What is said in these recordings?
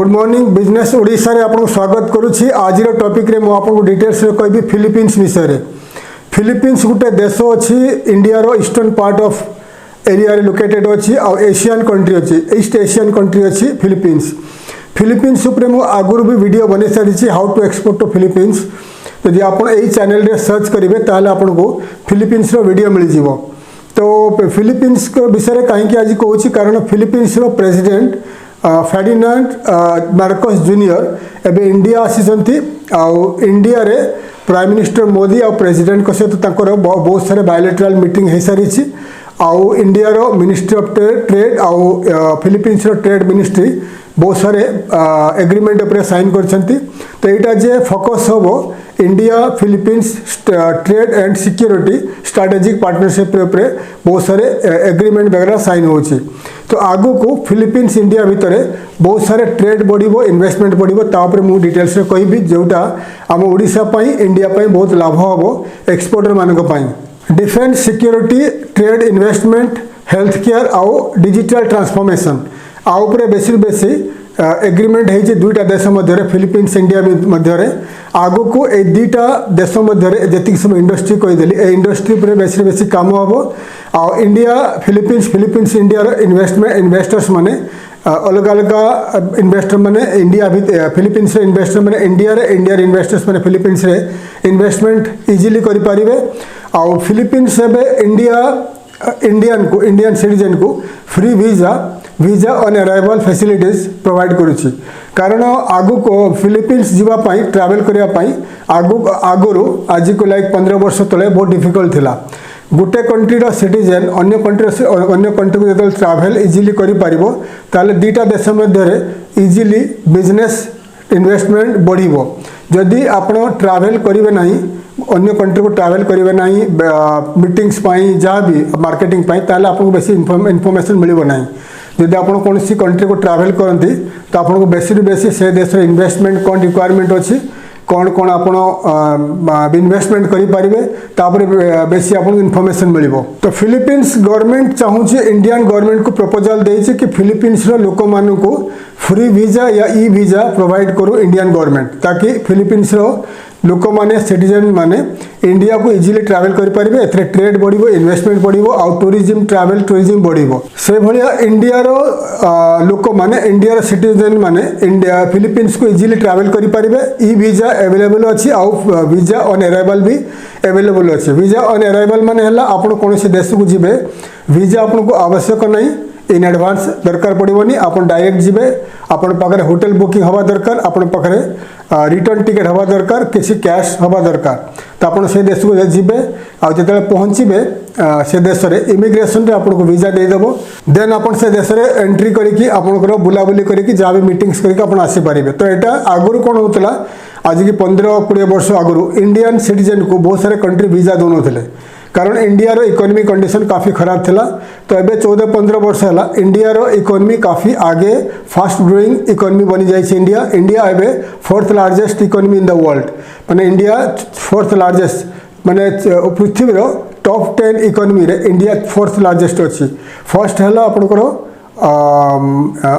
Good morning business Odisha रे आपको स्वागत करुछि। आज टॉपिक रे मु आपको डिटेल्स रे कहबी फिलीपींस विषय रे। फिलीपींस गुटे देश अछि इंडिया रो ईस्टर्न पार्ट ऑफ एरिया रे लोकेटेड अछि आ एशियन कंट्री अछि, ईस्ट एशियन कंट्री अछि फिलीपींस। फिलीपींस ऊपर मु आगुर भी वीडियो बने सारिछि how to export to Philippines. यदि आपण एई चैनल रे सर्च करिवे ताले आपनको फिलीपींस रो वीडियो मिल जिवो। तो फिलीपींस को विषय रे काहे कि आज कहूछि कारण फिलीपींस रो प्रेसिडेंट फर्डिनांड मार्कोस जूनियर एबे इंडिया आसीचंती आउ इंडिया रे प्राइम मिनिस्टर मोदी आ प्रेसिडेंट को सहित तांकर बहुत सारे बायोलेटरल मीटिंग हे सारिछि। आउ इंडिया रो मिनिस्ट्री ऑफ ट्रेड आउ फिलीपींस रो ट्रेड मिनिस्ट्री बहुत सारे एग्रीमेंट ऊपर साइन करछंती। तो एटा जे फोकस होबो India Philippines trade and security strategic partnership ऊपर बहुत सारे एग्रीमेंट वगैरह साइन होछि। तो आगु को फिलीपींस इंडिया भितर बहुत सारे ट्रेड बढ़िबो, इन्वेस्टमेंट बढ़िबो, तापर मु डिटेल्स रे कहबी जोटा हम ओडिशा पई इंडिया पई बहुत लाभ होबो एक्सपोर्टर मानक पई। Defence security trade investment health care आउ डिजिटल ट्रांसफॉर्मेशन आ ऊपर बेसी एग्रीमेंट है दुईटा देश मध्य फिलीपींस इंडिया मध्य आगु को ए दुईटा देश मध्य जी सब इंडस्ट्री कहीदेली ए इंडस्ट्री पर बेसी काम हम आ इंडिया फिलीपींस इंडिया इन्वेस्टर्स माने अलग अलग इन्वेस्टर माने इंडिया फिलीपींस इन्वेस्टर माने इंडिया इन्वेस्टर्स माने फिलीपींस रे इन्वेस्टमेंट इजीली करि पारिबे। आ फिलीपींस इंडियन सिटीजन को free visa on arrival facilities provide करुछि। कारण आगु को फिलीपींस जीवा पाई ट्रैवल करिया पाई आगुरु आज को लाइक 15 वर्ष तले बहुत डिफिकल्ट थिला। गुटे कंट्री रो सिटीजन अन्य कंट्री को जब ट्रैवल इजीली करि पारिबो ताले दीटा देश मध्य इजीली बिजनेस इन्वेस्टमेंट बढ़िबो। जदि आपण ट्रैवल करिवे नाही अन्य कंट्री को ट्रैवल करिवे नाही मीटिंग्स पाई जहाँ भी मार्केटिंग पाई ताले आपको बेसी इन्फॉर्मेशन मिलिबो नाही। जदि आप कौन सी कंट्री को ट्रैवल करती तो आपको बेसी से देश इन्वेस्टमेंट कौन रिक्वायरमेंट अच्छी कौन आप इन्वेस्टमेंट करेंगे तापर बेसी आपको इन्फॉर्मेशन मिलिबो। तो फिलीपींस गवर्नमेंट चाहूँगी इंडियन गवर्नमेंट को प्रपोजल देछि कि फिलीपींस लोक मान को फ्री वीजा या ई वीजा प्रोवाइड करू इंडियन गवर्नमेंट ताकि फिलीपींस लोक माने सिटीजन माने इंडिया को इजीली ट्रैवल करि परिबे। एथरे ट्रेड बढ़िबो, इन्वेस्टमेंट बढ़िबो आउ टूरिज्म ट्रैवल टूरिज्म बढ़िबो। से भलिया इंडिया रो लोक माने इंडिया रो सिटीजन माने इंडिया फिलीपींस को इजीली ट्रैवल करि परिबे। ई वीजा अवेलेबल अछि आउ वीजा ऑन अराइवल भी अवेलेबल अछि। वीजा ऑन अराइवल माने हला आपण कोनोसी देश को जिबे वीजा आपन को आवश्यक नहीं इन एडवांस दरकार पड़ोनी आप डायरेक्ट जीवे आपण पाखे होटेल बुकिंग हवा दरकार आपण पाखे रिटर्न टिकेट हवा दरकार किसी कैश हवा दरकार। तो आप से देश को जीवे आउ जो पहुँचे से देश में इमिग्रेशन रे आपको वीजा देदेव देन आप से देश में एंट्री करके आपंकर बुलाबुली करके जहाँ भी मीटिंग्स करके आसीपारे। तो यहाँ आगुरी कौन होता आज की 15-20 वर्ष आगुरी इंडियन सिटीजन को बहुत सारे कंट्री वीजा दौनते कारण इंडिया रो इकोनॉमी कंडीशन काफ़ी खराब थिला। तो एबे 14-15 वर्ष है इंडिया रो इकोनॉमी काफ़ी आगे फास्ट ग्रोइंग इकोनॉमी बनी जाए। इंडिया एबे 4th largest economy in the world माने इंडिया 4th लार्जेस्ट माने पृथ्वी रो टॉप 10 इकोनॉमी रे इंडिया 4th लार्जेस्ट अच्छी। फर्स्ट है आपंकर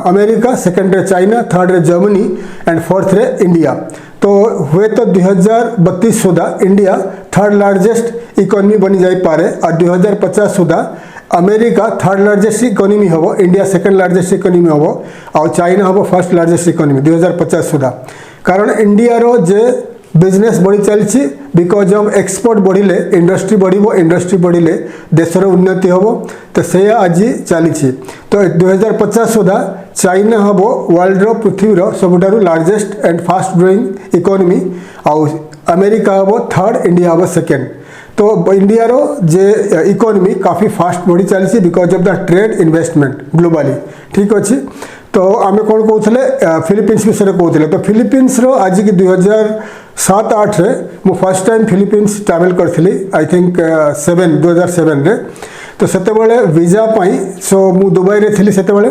अमेरिका, सेकेंड रे चाइना, थर्ड रे जर्मनी एंड 4th रे इंडिया। तो हुए तो 2032 सुधा इंडिया 3rd लार्जेस्ट इकोनॉमी बनी जाई पारे और 2050 सुधा अमेरिका 3rd लार्जेस्ट इकोनॉमी हम, इंडिया 2nd लार्जेस्ट इकोनॉमी हम और चाइना हम 1st लार्जेस्ट इकोनॉमी 2050 सुधा। कारण इंडिया रो जे बिजनेस बढ़ी चलती बिकज ऑफ एक्सपोर्ट बढ़िले इंडस्ट्री बढ़िबो, इंडस्ट्री बढ़िले देशर उन्नति हम। तो से आज चली। तो 2050 सुधा चाइना हम वर्ल्ड रो पृथ्वी रो सबुठारु largest and fast growing economy आउ अमेरिका हम 3rd, इंडिया हम 2nd। तो इंडिया रो जे इकोनॉमी काफ़ी फास्ट बढ़ी चली because of the trade investment globally. ठीक अच्छे। तो आम कौन कहते फिलीपींस विषय कहते। तो फिलीपींस रो आज की 2007-8 रे मु फर्स्ट टाइम फिलीपींस ट्रैवल करथिली आई थिंक 2007 रे। तो सेतेबेले वीजा पाई सो मु दुबई रे थिली सेतेबेले।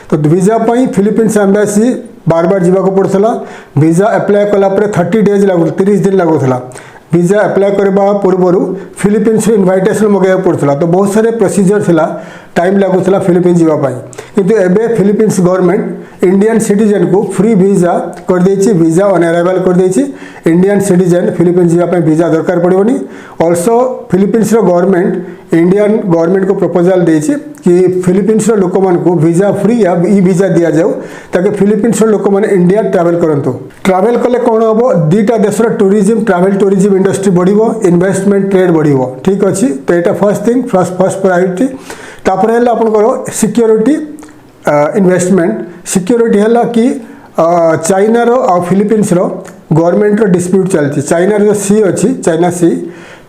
तो वीजा पाई फिलीपींस एम्बेसी बार बार जीवा को पड़ता। वीजा अप्लाई कला 30 डेज लगू 30 दिन लगुला। वीजा अप्लाई करबा पूर्व फिलीपींस इनविटेशन मगैया पड़ता। तो बहुत सारे प्रोसीजर थिला टाइम लगुला फिलीपींस जीवा पाई। किंतु एबे फिलीपींस गवर्नमेंट इंडियन सिटीजन को फ्री वीजा कर देछि, वीजा ऑन अराइवल कर देछि। इंडियन सिटीजन फिलिपीन्स जावा वीजा दरकार पड़ोनी। Also Philippines government Indian government को प्रपोजल देछि कि फिलिपीन्स लोक मान को वीजा फ्री या ई वीजा दिया जाऊ ताकि फिलिपीन्स लोक मान इंडिया ट्रैवल करंतु। ट्रैवल कले कौन हम दुईटा देशर टूरिज्म ट्रैवल टूरिज्म इंडस्ट्री बढ़िबो, इन्वेस्टमेंट ट्रेड बढ़िबो। ठीक अच्छी, तो यहाँ फर्स्ट थिंग फर्स्ट प्रायोरिटी। तापर है आपंकर सिक्योरिटी इन्वेस्टमेंट। सिक्योरिटी है कि चाइना रो आ फिलिपीन्स रो गवर्नमेंट रो डिस्प्यूट चलती। चाइना रो सी अच्छी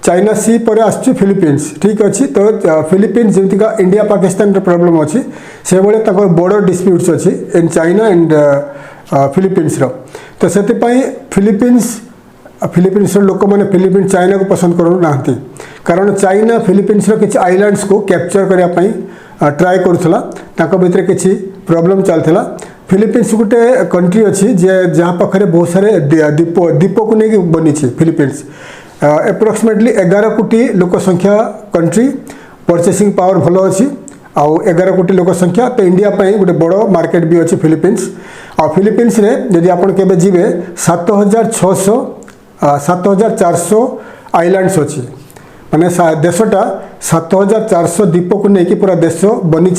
चाइना सी पर आसुची फिलिपीन्स। ठीक अच्छी, तो फिलिपीन्स जमीका इंडिया पाकिस्तान प्रॉब्लम अच्छी से भाई बॉर्डर डिस्प्यूट्स अच्छी इन चाइना एंड फिलिपीन्स रो। तो से फिलिपीन्स लोक मैंने फिलिपीन्स चाइना को पसंद करू ना, कारण चाइना फिलिपीन्स किसी आइलैंड्स को कैप्चर करने ट्राए करूला, भितर किसी प्रॉब्लम चलता। फिलिपीन्स गोटे कंट्री अच्छी जहाँ पाखे बहुत सारे द्वीप को लेकिन बनी फिलिपीन्स। एप्रोक्सीमेटली 11 कोटी लोक संख्या कंट्री, परचेसिंग पावर भल अच्छी आउ 11 कोटी लोक संख्या। तो इंडिया गोटे बड़ मार्केट भी अच्छी फिलिपीन्स। आ फिलिपीन्स रे यदि आपन केबे जीवे 7400 आइलैंड्स अच्छी, माने देशटा 7400 द्वीप को लेकिन पूरा देश बनी।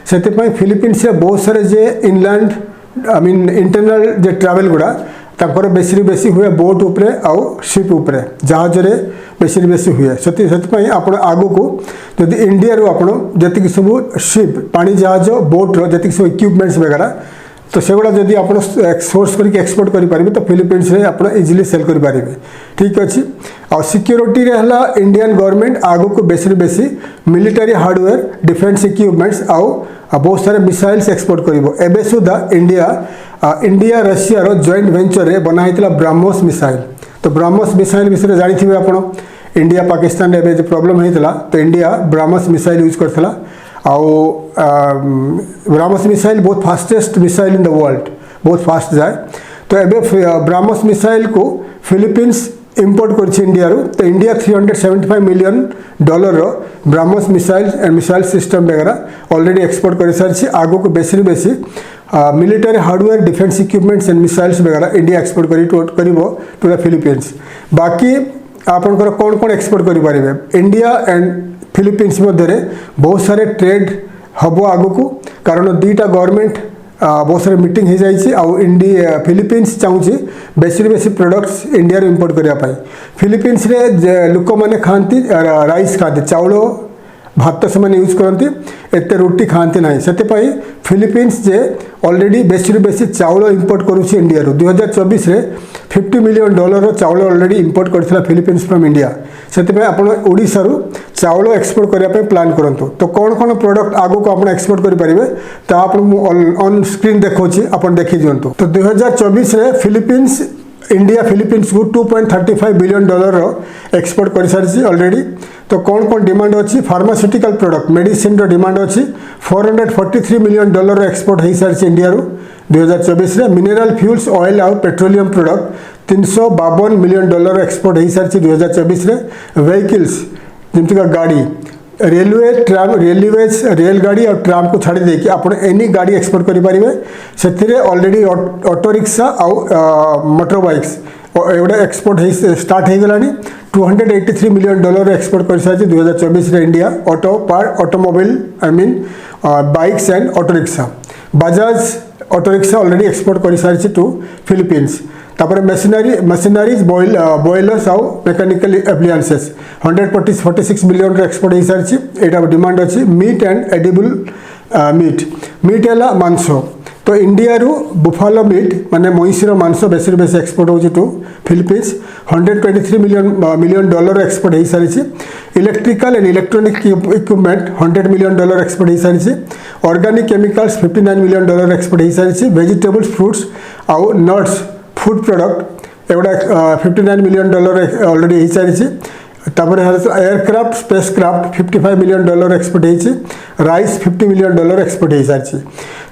से फिलिपीन्स बहुत सारे जे इनलैंड आई मीन इंटरनल जे ट्रैवल गुड़ा तांकर बेसी हुए बोट उपरे आउ शिप उपरे जहाज रे बेसी हुए। से आपण आगु को जदि इंडिया रो आपण जति सब शिप पानी जहाज बोट रो जति सब इक्विपमेंट्स वगैरह तो सेगुड़ा जदि आप सोर्स करके एक्सपोर्ट करेंगे तो फिलिपीन्स रे आप इजिली सेल करेंगे। ठीक अच्छे। आ सिक्योरिटी रे हला इंडियन गवर्नमेंट आगु को बेसी मिलिटरी हार्डवेयर डिफेंस इक्विपमेंट्स आउ बहुत सारे मिसाइल्स एक्सपोर्ट करिवो। एबे सुधा इंडिया रशिया रो जॉइंट वेंचर रे बना हितला ब्रह्मोस मिसाइल। तो ब्रह्मोस मिसाइल विषय जानिथिबे आपण, इंडिया पाकिस्तान रे जो प्रॉब्लम होइतला तो इंडिया ब्रह्मोस मिसाइल यूज करथला। आउ ब्रह्मोस मिसाइल बहुत fastest missile in the world, बहुत फास्ट जाए। तो एबे ब्रह्मोस मिसाइल को फिलिपीन्स इंपोर्ट कर इंडिया रो। तो इंडिया $375 मिलियन रो BrahMos missile and missile system वगैरह ऑलरेडी एक्सपोर्ट कर सारी। आगो को बेसी military hardware defence equipments and missiles वगैरह India export to the Philippines. बाकी आपंकर कौन कौन एक्सपोर्ट करेंगे इंडिया एंड फिलिपीन्स मध्य बहुत सारे ट्रेड हम आगु को, कारण दुईटा गवर्नमेंट बहुत सारे मीटिंग हो जाए। इंडिया फिलिपीन्स चाहूँगी बेसी प्रोडक्ट्स इंडिया इंपोर्ट करने। फिलिपीन्स रे लोक मैंने खाती राइस खाते चाउल भात से यूज करती, एत रुटी खाती ना। से फिलिपीन्स जे ऑलरेडी बेसी चाउल इंपोर्ट करुच्ची इंडिया रू। 2024 रे $50 मिलियन रो चाउल ऑलरेडी इंपोर्ट करथिला फिलिपीन्स फ्रॉम इंडिया। से आप ओडिशा रू चाउल एक्सपोर्ट करने प्लान करंतु। तो कौन कौन प्रोडक्ट आगो को आप एक्सपोर्ट करेंगे तो आप ऑन स्क्रीन देखी आप देखी दिंतु। तो 2024 रे फिलिपीन्स इंडिया फिलिपीन्स को $2.35 बिलियन रो एक्सपोर्ट कर सारी ऑलरेडी। तो कौन कौन डिमांड अच्छी फार्मास्यूटिकल प्रोडक्ट मेडिसिन रो डिमांड अच्छी $443 मिलियन रो एक्सपोर्ट हो सारी इंडिया रू 2024 रे। मिनरल फ्यूल्स ऑयल और पेट्रोलियम प्रोडक्ट $352 मिलियन रो एक्सपोर्ट हो सारी 2024 रे। व्हीकल्स जमीका गाड़ी रेलवे ट्राम रेलवेज रेलगाड़ी और ट्राम को छाड़ी देकी आप एनी गाड़ी एक्सपोर्ट करेंगे। से ऑलरेडी ऑटो रिक्शा आउ मोटर बाइक्स एवढा एक्सपोर्ट स्टार्ट हो गलानी। $283 मिलियन एक्सपोर्ट कर सारी 2024 रे India automobile I mean bikes and auto rickshaw. Bajaj auto rickshaw already export कर सारी टू फिलिपीन्स। तापर मशीनरीज बॉयलर्स आउ मेकानिकल एप्लायंसेस 146 मिलियन एक्सपोर्ट हो सारी। यहाँ डिमांड अच्छी मीट एंड एडिबल मीट है मांस। तो इंडिया रू बुफालो मीट माने महिषीर मांस बेसी एक्सपोर्ट होची टू फिलिपीन्स। $123 मिलियन एक्सपोर्ट हो सारी। Electrical and electronic equipment $100 million export हो सारी। ऑर्गेनिक केमिकल्स $59 मिलियन एक्सपोर्ट हो सारी। वेजिटेबल्स फ्रूट्स आउ नट्स फूड प्रोडक्ट एवढा $59 मिलियन ऑलरेडी हो सारी। एयरक्राफ्ट स्पेसक्राफ्ट $55 मिलियन एक्सपोर्ट हो। राइस $50 मिलियन एक्सपोर्ट हो सारी।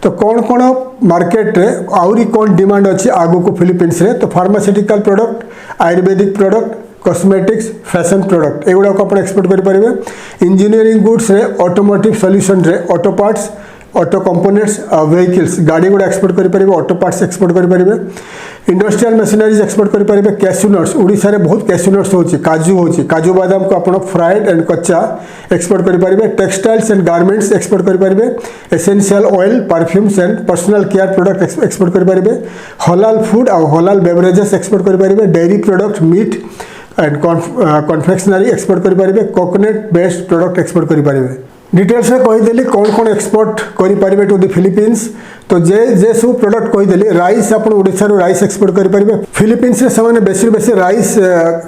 तो कौन कौन मार्केट रे आउरी कौन डिमांड अच्छी आगु को फिलिपीन्स रे तो pharmaceutical product Ayurvedic product cosmetics fashion product एगुड़ा को आप एक्सपोर्ट करेंगे। इंजीनियरिंग गुड्स रे ऑटोमोटिव सॉल्यूशन रे auto parts auto components vehicles गाड़ी गुड़ा एक्सपोर्ट करेंगे, ऑटो पार्ट्स एक्सपोर्ट करेंगे, इंडस्ट्रियल मशीनरीज एक्सपोर्ट करेंगे, कैश्यू नट्स ओडिशा रे बहुत कैश्यू नट्स होची, काजू बादाम को आप फ्राइड एंड कच्चा एक्सपोर्ट करेंगे, टेक्सटाइल्स एंड गारमेंट्स एक्सपोर्ट करेंगे, essential oil perfumes and personal care product export करेंगे, हलाल फूड और हलाल बेवरेजेस एक्सपोर्ट करेंगे, dairy product meat and confectionery export करेंगे, कोकोनट बेस्ड प्रोडक्ट एक्सपोर्ट करेंगे। डिटेल्स में कहीदेली कौन कौन एक्सपोर्ट करेंगे टू द फिलीपींस। तो जे सब प्रोडक्ट कहीदेली राइस आप ओडिशा राइस एक्सपोर्ट करेंगे। फिलीपींस से ସେମାନେ बेसी बेसी राइस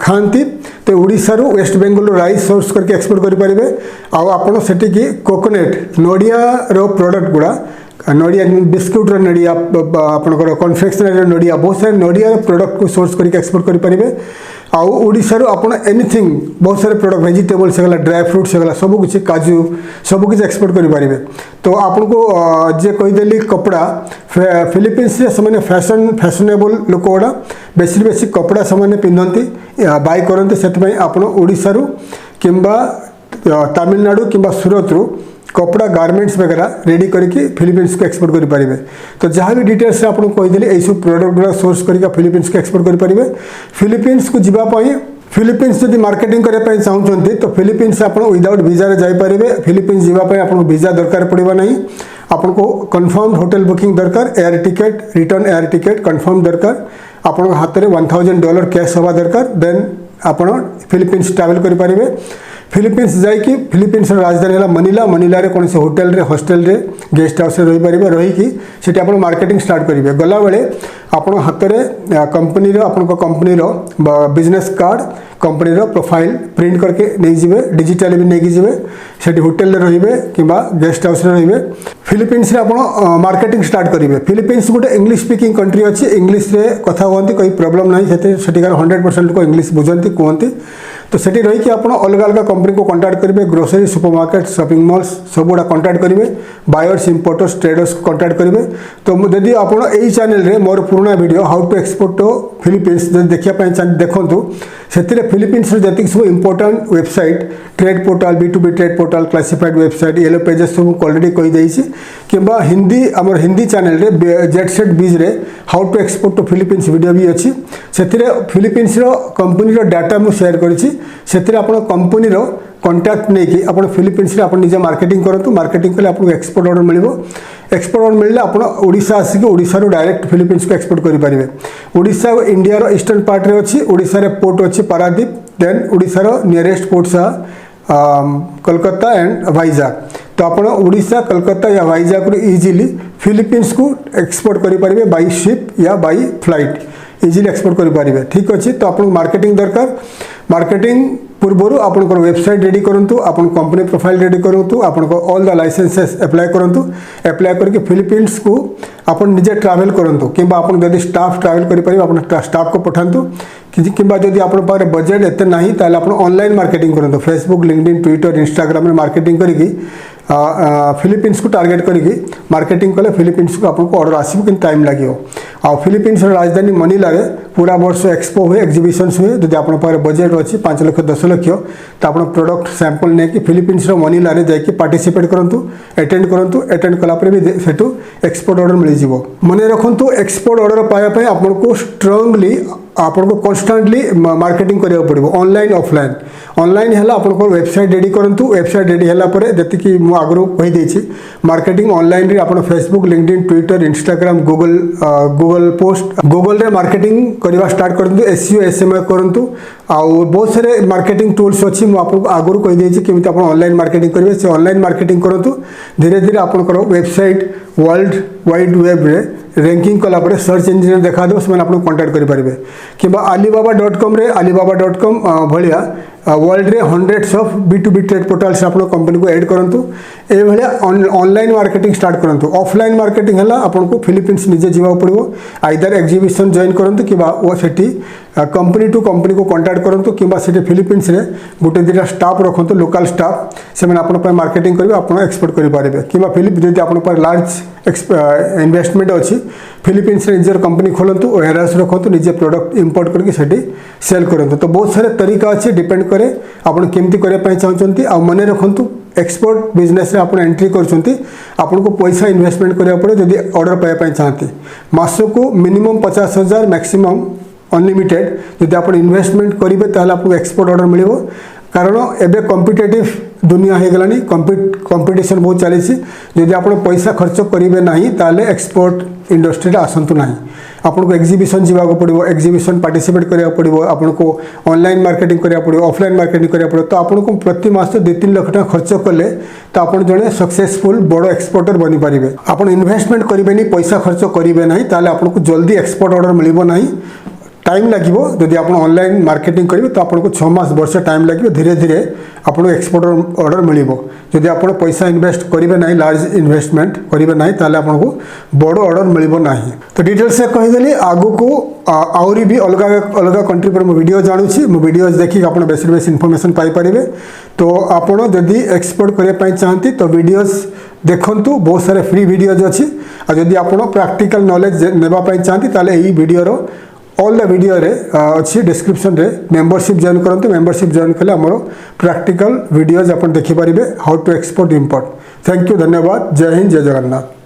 खाती, तो ओडिशा वेस्ट बेंगल राइस सोर्स करके एक्सपोर्ट करेंगे। आपड़ से कोकोनट नड़िया प्रोडक्ट गुड़ा नड़िया बिस्कुट नड़िया आपंकर कन्फेक्शनरी नड़िया बहुत सारे नड़िया प्रोडक्ट को सोर्स करके एक्सपोर्ट करेंगे। आशार आप एनीथिंग बहुत सारे प्रोडक्ट वेजिटेबल्स होगा, ड्राई फ्रुट्स होगा, सबकि काजू सबकि एक्सपोर्ट करेंगे। तो आपन को जे कहीदेली कपड़ा फिलीपींस से फैशनेबल लोक गुड़ा बेसी कपड़ा से पिंधती बाय करते, से आपड़ ओडिशा किंबा तमिलनाडु किंबा सूरत कपड़ा गारमेंट्स वगैरह रेडी करके फिलीपींस को एक्सपोर्ट करेंगे। तो जहाँ भी डिटेल्स आपको कहीदेली यही सब प्रोडक्ट गुड़ा सोर्स करके फिलीपींस को एक्सपोर्ट करेंगे। फिलीपींस को जावाई फिलीपींस जब मार्केटिंग करने चाहते तो फिलीपींस आप विदाउट वीजा जापारे। फिलीपींस जावाई आपको वीजा दरकार पड़ेगा नहीं, आपको कन्फर्म होटल बुकिंग दरकार, air ticket return air ticket confirm दरकार, आप हाथ में $1000 कैश हवा दरकार, देन आप फिलीपींस ट्रावेल करेंगे। फिलीपींस जाकि फिलीपींस राजधानी है मनीला, मनीला कौन से होटेल रे हॉस्टेल रे गेस्ट हाउस रहीपर रहीकि आप मार्केटिंग स्टार्ट करेंगे। गला बेले आप हाथ में company company business card company profile print करके नहीं जाए, डिजिटल भी नहीं जाए, से होटेल रे रे कि गेस्ट हाउस रे। फिलीपींस आप मार्केटिंग स्टार्ट करेंगे। फिलीपींस गोटे इंग्लिश स्पीकिंग कंट्री अच्छी, इंग्लिश रे कथा कहते कोई प्रॉब्लम नहीं, सेठिकार 100% लोग इंग्लिश बुझंती कहते। तो सेठी रही आप अलग अलग कंपनी को कांटेक्ट करेंगे, ग्रोसरी सुपरमार्केट शॉपिंग मॉल्स सब गुड़ा कांटेक्ट करेंगे, बायर्स इंपोर्टर्स ट्रेडर्स को कांटेक्ट करेंगे। तो जदि आप यही चैनल रे मोर पुराना video how to export to Philippines देखा देखूँ, से फिलीपींस जी सब important website trade portal B2B trade portal classified website yellow pages सब ऑलरेडी कहीदे कि हिंदी आम हिंदी चैनल रे जेट सेट बीज रे how to export to Philippines video भी अच्छी, से फिलीपींस कंपनी डाटा मुझे शेयर करी, कंपनी कंटाक्ट नहीं कि आप फिलीपींस आप निजे मार्केटिंग करूँ, मार्केटिंग कले आपको एक्सपोर्ट ऑर्डर मिल, एक्सपोर्ट ऑर्डर मिलले आप ओडिशा आसिक ओडिशा डायरेक्ट फिलीपींस को एक्सपोर्ट करेंगे। ओडिशा इंडिया ईस्टर्न पार्ट रे अच्छी, ओडिशा रे पोर्ट अच्छी Paradip, then Odisha nearest ports Kolkata and Vizag. तो आप ओडिशा कोलकाता या वाइजाग रू इजिली फिलीपींस को एक्सपोर्ट करेंगे बाई शिप या बाई फ्लाइट इजिली एक्सपोर्ट करेंगे। ठीक अच्छे। तो आपको मार्केटिंग दरकार, मार्केटिंग पूर्वर आपंकर वेबसाइट रेडी करूँ, आप कंपनी प्रोफाइल रेडी करूँ, आपको ऑल द लाइसेंसेस अप्लाई करूँ, अप्लाई करके फिलीपींस को आप निजे ट्रावेल करूँ कि आप स्टाफ ट्रावेल करेंगे स्टाफ को पठातु कि जब आप बजेट एत ना ताल आप ऑनलाइन मार्केटिंग करूँ, फेसबुक लिंक्डइन ट्विटर इंस्टाग्राम में मार्केटिंग करी फिलीपींस को टार्गेट करके मार्केटिंग कले फिलीपींस को आपको ऑर्डर आसो कि टाइम लगे। आ फिलीपींस राजधानी मनीला रे पूरा वर्ष एक्सपो हुए एग्जिबिशन्स हुए, जब आप बजेट अच्छी 5 लाख 10 लाख तो आप प्रोडक्ट सैंपल नहीं कि फिलीपींस मनीला रे जाकि पार्टिसिपेट करूँ, अटेंड करूँ, अटेंड कलापर भी सेठू एक्सपोर्ट ऑर्डर मिल जाव। मन रखु एक्सपोर्ट ऑर्डर पाइबापी आपको स्ट्रांगली आपको कन्स्टांटली मार्केटिंग करा पड़ो ऑनलाइन ऑफलाइन। ऑनलाइन है आपको वेबसाइट रेडी करूँ, वेबसाइट रेडी है जी आगु कहीदे मार्केटिंग ऑनलाइन आप Facebook LinkedIn Twitter Instagram Google post Google रे मार्केटिंग करवा स्टार्ट करूँ, SEO SMO करूँ। आउ बहुत सारे मार्केटिंग टूल्स अच्छी आपको आगु कहीदे कि आप ऑनलाइन मार्केटिंग करेंगे, से ऑनलाइन मार्केटिंग करूँ। धीरे धीरे आपंकर वेबसाइट वर्ल्ड वाइड वेब रे रैंकिंग कलापर सर्च इंजिन देखा दो से आपको कांटेक्ट करेंगे कि alibaba.com रे alibaba.com भाया वर्ल्ड रे हंड्रेड्स ऑफ B2B ट्रेड पोर्टाल्स आप कंपनी को ऐड करूँ। ये ऑनलाइन मार्केटिंग स्टार्ट करूँ। ऑफलाइन मार्केटिंग है आपको फिलीपींस निजे जावा पड़ो, आइदर एग्जिबिशन जॉइन करूँ कि सेठी कंपनी टू कंपनी को कांटेक्ट करूँ कि फिलीपींस रे गोटे दुटा स्टाफ रखुँ, लोकल स्टाफ से मार्केटिंग करेंगे, आप एक्सपोर्ट करेंगे कि जब आप लार्ज इन्वेस्टमेंट अच्छी फिलीपींस रे निजर कंपनी खोलतु, वेयरहाउस रखु, निजे प्रोडक्ट इंपोर्ट करके सेल करूँ। तो बहुत सारे तरीका अच्छे डिपेंड करे आप केमती करने चाहते। आ मन रखु एक्सपोर्ट बिजनेस आप एंट्री करको पैसा इन्वेस्टमेंट करा पड़े जदि ऑर्डर पाइबा चाहती मासक मिनिमम 50,000 मैक्सिमम अनलिमिटेड जदि आप इन्वेस्टमेंट करेंगे ताहले आपको एक्सपोर्ट ऑर्डर मिल कारण एबे कॉम्पिटिटिव दुनिया हो गलानी कंपटीशन बहुत चली जदि आप पैसा खर्च करेंगे ना ताहले एक्सपोर्ट इंडस्ट्री आसतु ना आपको एग्जीबिशन जावाक पड़ो एग्जीबिशन पार्टिसिपेट करा पड़ो आपको ऑनलाइन मार्केटिंग करा पड़ो ऑफलाइन मार्केटिंग करा पड़ो तो आपको प्रति मास 2-3 लाख टका खर्च कले तो आप जड़े सक्सेसफुल बड़ एक्सपोर्टर बनी पारे आप इन्वेस्टमेंट करेंगे पैसा खर्च करेंगे ना ताहले आपको जल्दी एक्सपोर्ट ऑर्डर मिल ना टाइम लगे जदि आप ऑनलाइन मार्केटिंग करेंगे तो आपको 6 मास वर्ष टाइम लगे धीरे धीरे आपको एक्सपोर्ट ऑर्डर मिल जदि आप पैसा इन्वेस्ट करेंगे ना लार्ज इन्वेस्टमेंट करेंगे ना ताहले आपको बड़ ऑर्डर मिल ना तो डिटेल्स से कहीदेली आगु को आहरी भी अलग अलग कंट्री पर वीडियो जानूँ मो वीडियो देखिए आप बेस इनफॉरमेशन पाइपर तो आपड़ जदि एक्सपोर्ट करने चाहती तो वीडियोस देखु बहुत सारे फ्री वीडियोज अच्छी जदि आप प्रैक्टिकल नॉलेज नेबाई चाहती ताले यही वीडियो ऑल द वीडियो रे अच्छी डिस्क्रिप्शन रे मेंबरशिप जॉइन करते मेंबरशिप जॉइन कले आमर प्रैक्टिकल वीडियोज आप देखिपारे how to export import thank you धन्यवाद जय हिंद जय जगन्नाथ।